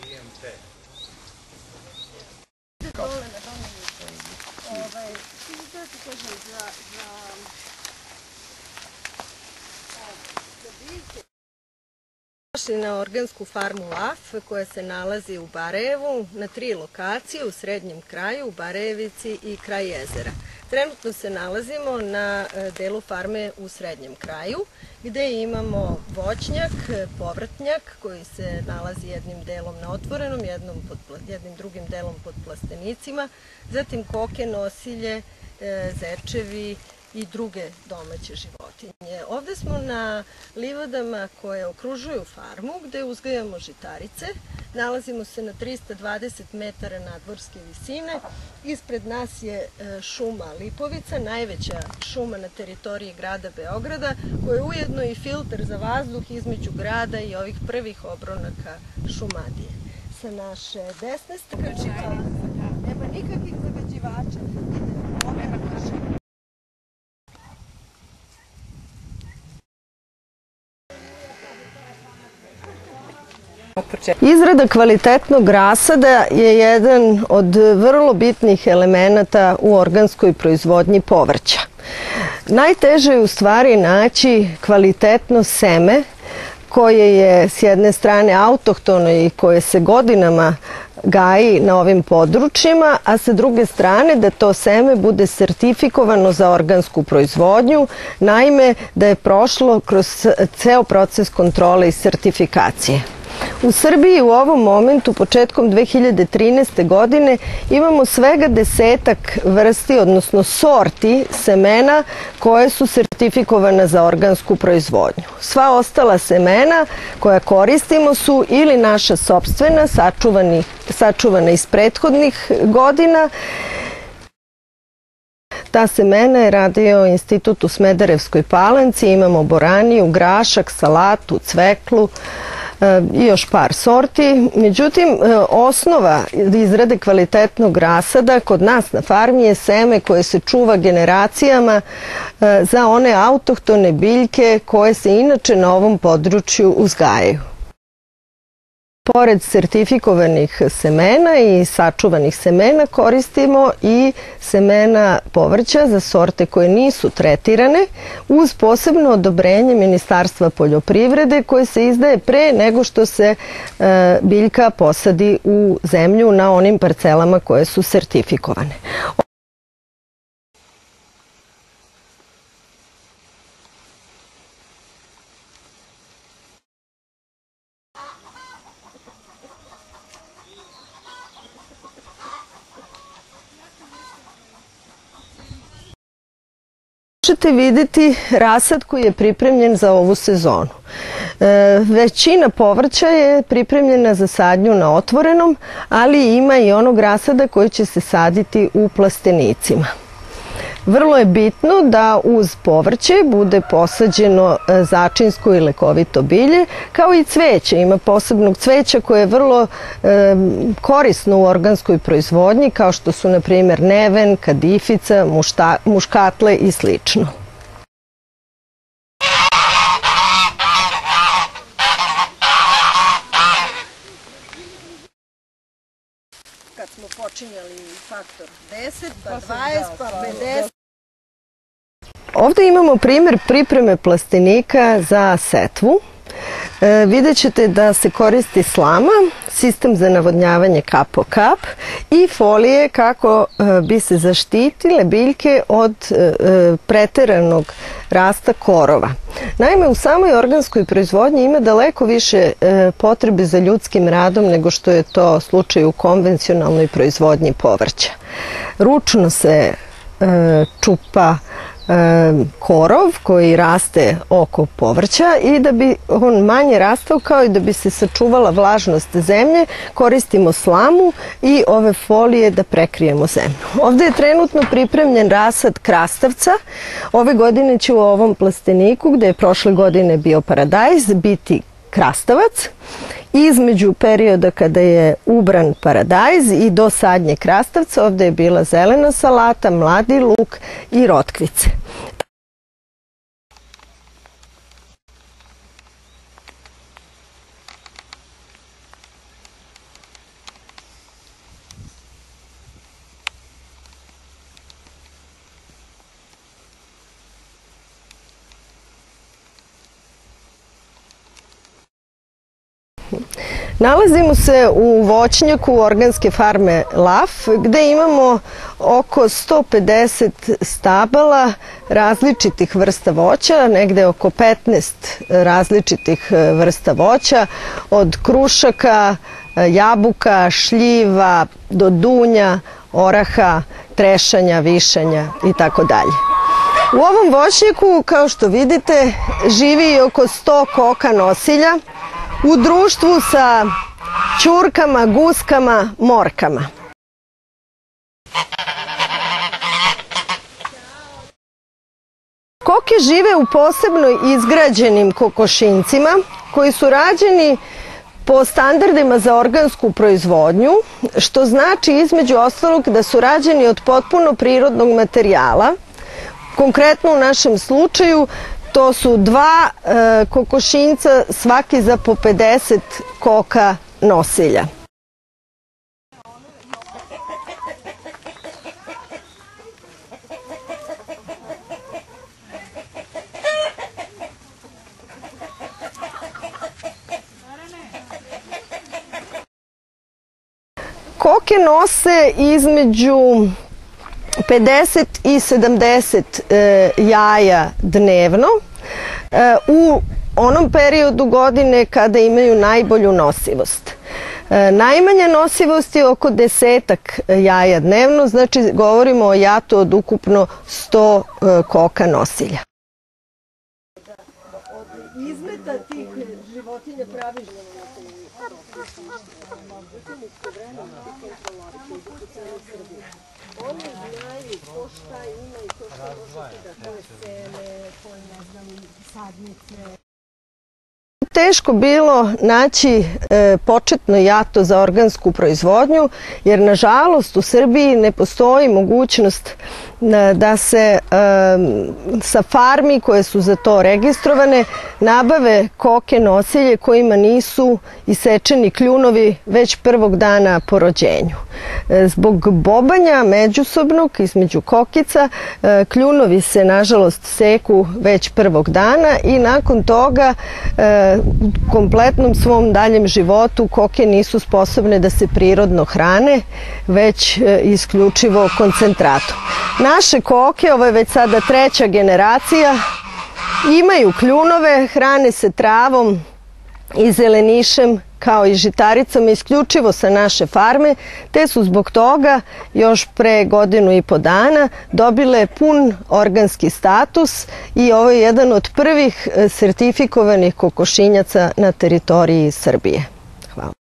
IMT. Došli na organsku farmu LAF koja se nalazi u Barajevu na 3 lokacije u srednjem kraju, u Barajevici i kraj jezera. Trenutno se nalazimo na delu farme u srednjem kraju gde imamo voćnjak, povrtnjak koji se nalazi jednim delom na otvorenom, jednim drugim delom pod plastenicima, zatim koke, nosilje, zečevi i druge domaće životinje. Ovde smo na livadama koje okružuju farmu gde uzgajamo žitarice. Nalazimo se na 320 metara nadmorske visine. Ispred nas je šuma Lipovica, najveća šuma na teritoriji grada Beograda, koja je ujedno i filter za vazduh između grada i ovih prvih obronaka Šumadije. Sa naše desne strane nema nikakvih zagađivača. Izrada kvalitetnog rasada je jedan od vrlo bitnih elemenata u organskoj proizvodnji povrća. Najteže je u stvari naći kvalitetno seme koje je s jedne strane autohtono i koje se godinama gaji na ovim područjima, a sa druge strane da to seme bude sertifikovano za organsku proizvodnju, naime da je prošlo kroz ceo proces kontrole i sertifikacije. U Srbiji u ovom momentu, početkom 2013. godine, imamo svega 10-ak vrsti, odnosno sorti semena koje su sertifikovane za organsku proizvodnju. Sva ostala semena koja koristimo su ili naša sopstvena, sačuvana iz prethodnih godina. Ta semena je radio Institut u Smederevskoj Palanci, imamo boraniju, grašak, salatu, cveklu i još par sorti. Međutim, osnova izrade kvalitetnog rasada kod nas na farmi je seme koje se čuva generacijama za one autohtone biljke koje se inače na ovom području uzgajaju. Pored sertifikovanih semena i sačuvanih semena koristimo i semena povrća za sorte koje nisu tretirane uz posebno odobrenje Ministarstva poljoprivrede koje se izdaje pre nego što se biljka posadi u zemlju na onim parcelama koje su sertifikovane. Možete vidjeti rasad koji je pripremljen za ovu sezonu. Većina povrća je pripremljena za sadnju na otvorenom, ali ima i onog rasada koji će se saditi u plastenicima. Vrlo je bitno da uz povrće bude posađeno začinsko i lekovito bilje, kao i cveće. Ima posebnog cveća koje je vrlo korisno u organskoj proizvodnji, kao što su, na primjer, neven, kadifica, muškatle i slično. Kad smo počinjali faktor 10, pa 20, pa 50. Ovde imamo primjer pripreme plastenika za setvu. Vidjet ćete da se koristi slama, sistem za navodnjavanje kap po kap i folije kako bi se zaštitile biljke od preteranog rasta korova. Naime, u samoj organskoj proizvodnji ima daleko više potrebe za ljudskim radom nego što je to slučaj u konvencionalnoj proizvodnji povrća. Ručno se čupa korov koji raste oko povrća i da bi on manje rastao kao i da bi se sačuvala vlažnost zemlje, koristimo slamu i ove folije da prekrijemo zemlju. Ovde je trenutno pripremljen rasad krastavca. Ove godine će u ovom plasteniku, gde je prošle godine bio paradajz, biti krastavac. Između perioda kada je ubran paradajz i do sadnje krastavca ovde je bila zelena salata, mladi luk i rotkvice. Nalazimo se u voćnjaku organske farme Laf, gde imamo oko 150 stabala različitih vrsta voća, negde oko 15 različitih vrsta voća, od krušaka, jabuka, šljiva, do dunja, oraha, trešanja, višanja i tako dalje. U ovom voćnjaku, kao što vidite, živi oko 100 koka nosilja u društvu sa ćurkama, guskama, morkama. Koke žive u posebno izgrađenim kokošincima koji su rađeni po standardima za organsku proizvodnju, što znači između ostalog da su rađeni od potpuno prirodnog materijala. Konkretno u našem slučaju to su 2 kokošinca, svaki za po 50 koka nosilja. Koke nose između 50 i 70 jaja dnevno u onom periodu godine kada imaju najbolju nosivost. Najmanja nosivost je oko 10-ak jaja dnevno, znači govorimo o jatu od ukupno 100 koka nosilja. Od izmeta tih životinja praviš oni znaju ko šta ima i ko šta može da koje seme, koje ne znam, sadnice. Teško bilo naći početno jato za organsku proizvodnju, jer nažalost u Srbiji ne postoji mogućnost da se sa farmi koje su za to registrovane nabave koke nosilje kojima nisu isečeni kljunovi već prvog dana po rođenju. Zbog bobanja međusobnog između kokica kljunovi se nažalost seku već prvog dana i nakon toga u kompletnom svom daljem životu koke nisu sposobne da se prirodno hrane, već isključivo koncentratom. Naše koke, ovo je već sada 3. generacija, imaju kljunove, hrane se travom i zelenišem kao i žitaricom isključivo sa naše farme, te su zbog toga još pre 1,5 godine dobile pun organski status i ovo je jedan od prvih sertifikovanih kokošinjaca na teritoriji Srbije. Hvala.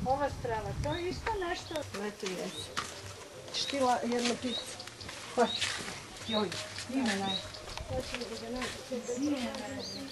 Ova strana, to je isto nešto. Eto jesi. Češ ti jednu picu? Hoće. Joj, ima naj. Hoće li da ga naći?